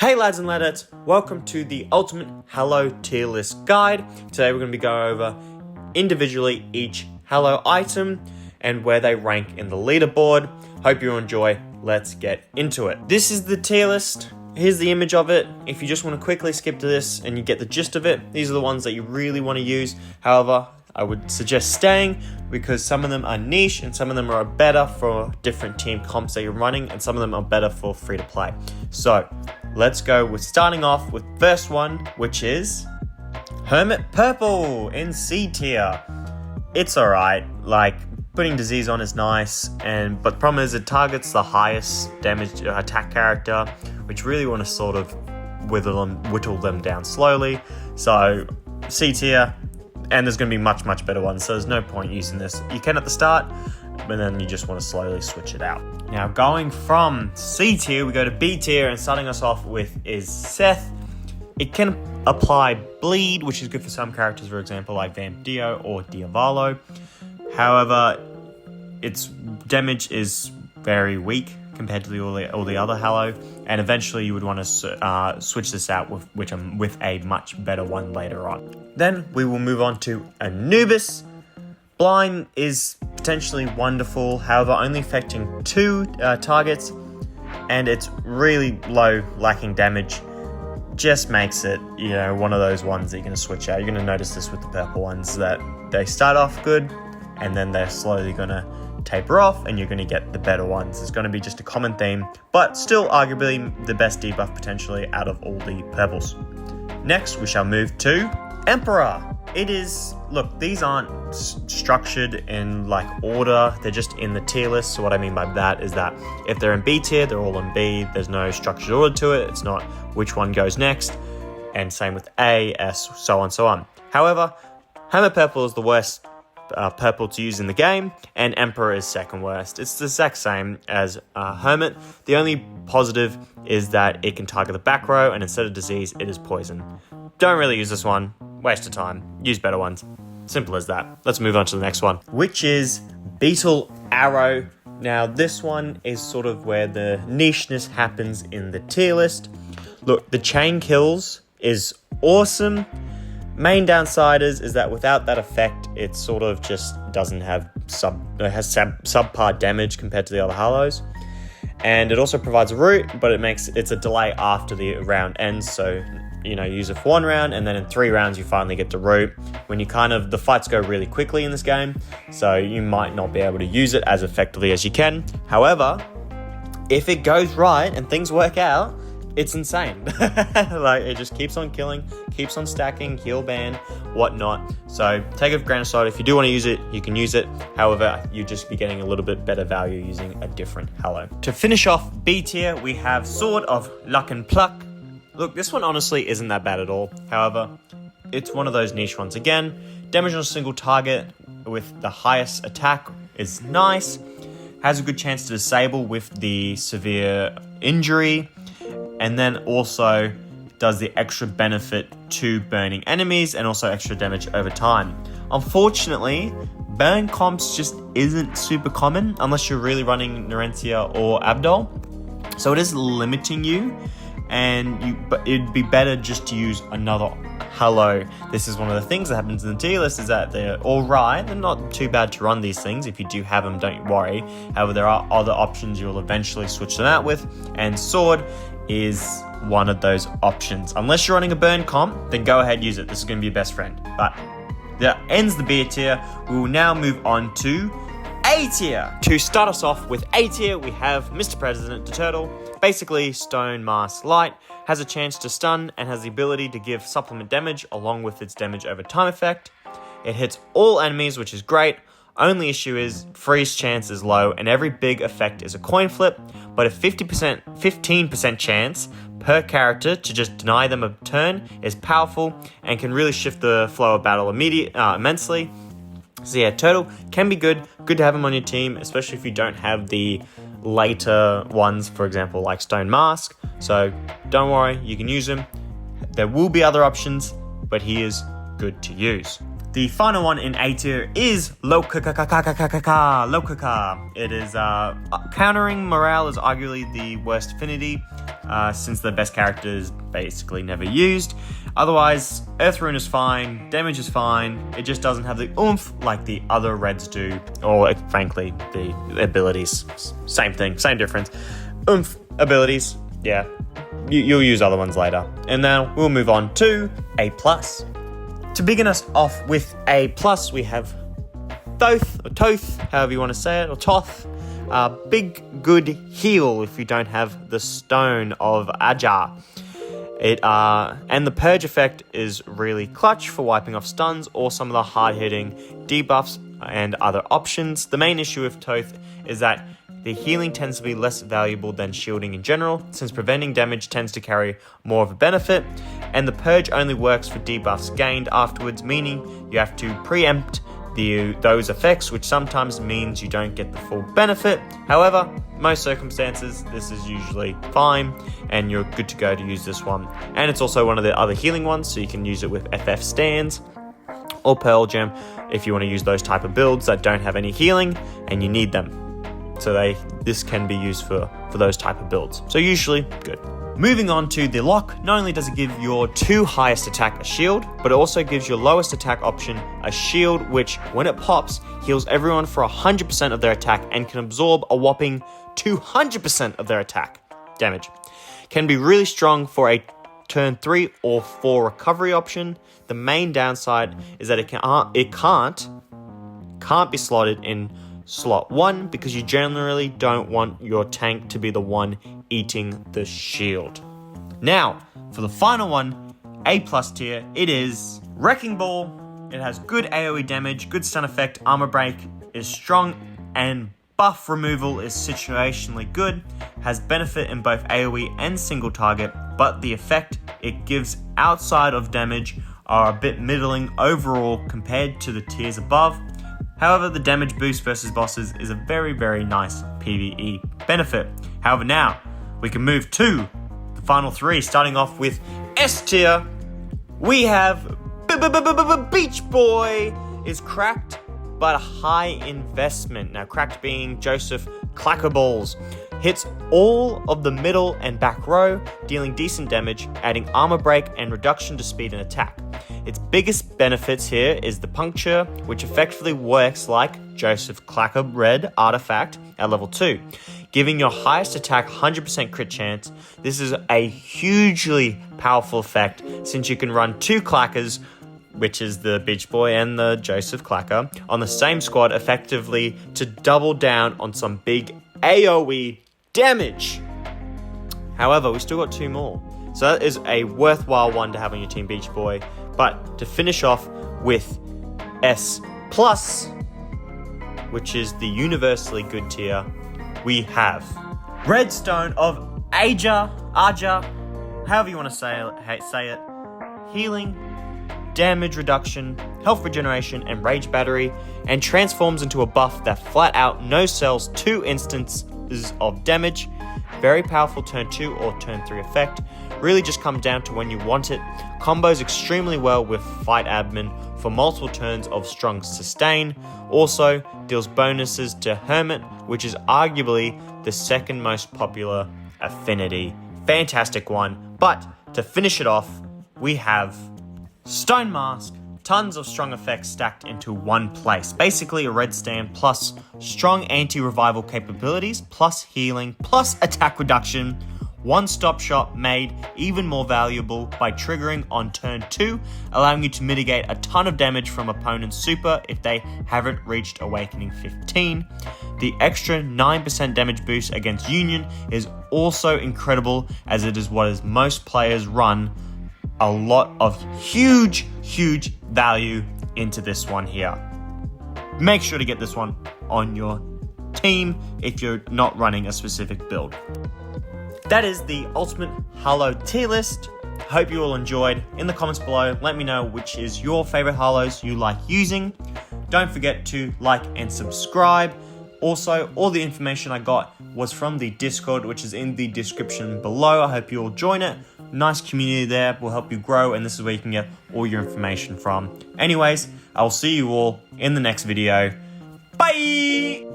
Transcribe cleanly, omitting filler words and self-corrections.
Hey lads and ladettes, welcome to the Ultimate Hallow tier list guide. Today we're going to be going over individually each Hallow item and where they rank in the leaderboard. Hope you enjoy. Let's get into it. This is the tier list. Here's the image of it. If you just want to quickly skip to this and you get the gist of it, these are the ones that you really want to use. However, I would suggest staying because some of them are niche and some of them are better for different team comps that you're running and some of them are better for free to play. So let's go with starting off with first one, which is Hermit Purple in C tier. It's alright, like putting disease on is nice, but the problem is it targets the highest damage attack character, which really want to sort of whittle them down slowly. So C tier. And there's going to be much better ones, so there's no point using this. You can at the start, but then you just want to slowly switch it out. Now, going from C tier, we go to B tier, and starting us off with is Seth. It can apply bleed, which is good for some characters, for example, like Vampiro or Diavolo. However, its damage is very weak compared to all the other Hallow, and eventually you would want to switch this out with a much better one later on. Then we will move on to Anubis. Blind is potentially wonderful, however only affecting 2 targets, and it's really low, lacking damage. Just makes it, one of those ones that you're going to switch out. You're going to notice this with the purple ones, that they start off good, and then they're slowly going to taper off, and you're going to get the better ones. It's going to be just a common theme, but still arguably the best debuff potentially out of all the purples. Next, we shall move to Emperor. It is, look, these aren't structured in like order, they're just in the tier list. So what I mean by that is that if they're in B tier, they're all in B. There's no structured order to it. It's not which one goes next, and same with A, S, so on. However, Hermit Purple is the worst purple to use in the game, and Emperor is second worst. It's the exact same as Hermit. The only positive is that it can target the back row, and instead of disease, it is poison. Don't really use this one. Waste of time. Use better ones. Simple as that. Let's move on to the next one, which is Beetle Arrow. Now, this one is sort of where the nicheness happens in the tier list. Look, the chain kills is awesome. Main downside is that without that effect, it sort of just doesn't have subpar damage compared to the other Hallows. And it also provides a root, but it's a delay after the round ends. So, use it for 1 round, and then in 3 rounds, you finally get the root. When the fights go really quickly in this game, so you might not be able to use it as effectively as you can. However, if it goes right and things work out, it's insane. Like, it just keeps on killing, keeps on stacking, heal ban, whatnot. So take it for a grain of salt. If you do want to use it, you can use it. However, you just be getting a little bit better value using a different Hallow. To finish off B tier, we have Sword of Luck and Pluck. Look, this one honestly isn't that bad at all. However, it's one of those niche ones. Again, damage on a single target with the highest attack is nice. Has a good chance to disable with the severe injury. And then also does the extra benefit to burning enemies and also extra damage over time. Unfortunately, burn comps just isn't super common unless you're really running Narentia or Abdol. So it is limiting you, but it'd be better just to use another Hallow. This is one of the things that happens in the tier list, is that they're alright. They're not too bad to run these things. If you do have them, don't worry. However, there are other options you'll eventually switch them out with, and Sword is one of those options. Unless you're running a burn comp, then go ahead, use it. This is going to be your best friend. But that ends the B tier. We will now move on to A tier. To start us off with A tier, we have Mr. President, the turtle. Basically, Stone Mask Light, has a chance to stun and has the ability to give supplement damage along with its damage over time effect. It hits all enemies, which is great. Only issue is freeze chance is low, and every big effect is a coin flip, but a 15% chance per character to just deny them a turn is powerful and can really shift the flow of battle immensely. So yeah, Turtle can be good to have him on your team, especially if you don't have the later ones, for example, like Stone Mask. So don't worry, you can use him. There will be other options, but he is good to use. The final one in A tier is Locacaca. It is countering morale is arguably the worst affinity. since the best character is basically never used. Otherwise, Earth Rune is fine, damage is fine, it just doesn't have the oomph like the other reds do, or frankly, the abilities. Same thing, same difference. Oomph abilities, yeah, you'll use other ones later. And now we'll move on to A+. To begin us off with A+, we have Tohth, or Tohth, however you want to say it, or Tohth. Big, good heal if you don't have the Stone of Ajar. And the Purge effect is really clutch for wiping off stuns or some of the hard-hitting debuffs and other options. The main issue with Tohth is that the healing tends to be less valuable than shielding in general, since preventing damage tends to carry more of a benefit, and the Purge only works for debuffs gained afterwards, meaning you have to preempt those effects, which sometimes means you don't get the full benefit. However, most circumstances, this is usually fine, and you're good to go to use this one. And it's also one of the other healing ones, so you can use it with FF stands or Pearl Gem if you want to use those type of builds that don't have any healing and you need them. So this can be used for those type of builds. So usually good. Moving on to the lock, not only does it give your 2 highest attack a shield, but it also gives your lowest attack option a shield, which when it pops, heals everyone for 100% of their attack and can absorb a whopping 200% of their attack damage. Can be really strong for a turn 3 or 4 recovery option. The main downside is that it can't be slotted in slot 1 because you generally don't want your tank to be the one eating the shield. Now, for the final one, A+ tier, it is Wrecking Ball. It has good AoE damage, good stun effect, armor break is strong, and buff removal is situationally good, has benefit in both AoE and single target, but the effect it gives outside of damage are a bit middling overall compared to the tiers above. However, the damage boost versus bosses is a very, very nice PvE benefit. However, now we can move to the final 3, starting off with S tier. We have Beach Boy is cracked, but a high investment. Now, cracked being Joseph Clackerballs. Hits all of the middle and back row, dealing decent damage, adding armor break and reduction to speed and attack. Its biggest benefits here is the puncture, which effectively works like Joseph Clacker Red artifact at level 2, giving your highest attack 100% crit chance. This is a hugely powerful effect since you can run 2 Clackers, which is the Beach Boy and the Joseph Clacker, on the same squad effectively to double down on some big AoE damage. However, we still got 2 more. So that is a worthwhile one to have on your team, Beach Boy. But to finish off with S+, which is the universally good tier, we have Redstone of Aja, however you want to say it, healing, damage reduction, health regeneration, and rage battery, and transforms into a buff that flat out no-sells 2 instances of damage. Very powerful turn 2 or turn 3 effect. Really just comes down to when you want it. Combos extremely well with Fight Admin for multiple turns of strong sustain. Also deals bonuses to Hermit, which is arguably the second most popular affinity. Fantastic one. But to finish it off, we have Stone Mask. Tons of strong effects stacked into one place. Basically a red stand plus strong anti-revival capabilities, plus healing, plus attack reduction. One-stop shop made even more valuable by triggering on turn 2, allowing you to mitigate a ton of damage from opponent's super if they haven't reached Awakening 15. The extra 9% damage boost against Union is also incredible, as it is what is most players run a lot of huge value into this one here. Make sure to get this one on your team if you're not running a specific build. That is the Ultimate Hallow tier list. Hope you all enjoyed. In the comments below, let me know which is your favorite Hallows you like using. Don't forget to like and subscribe. Also, all the information I got was from the Discord, which is in the description below. I hope you all join it. Nice community there, will help you grow, and this is where you can get all your information from. Anyways, I'll see you all in the next video. Bye!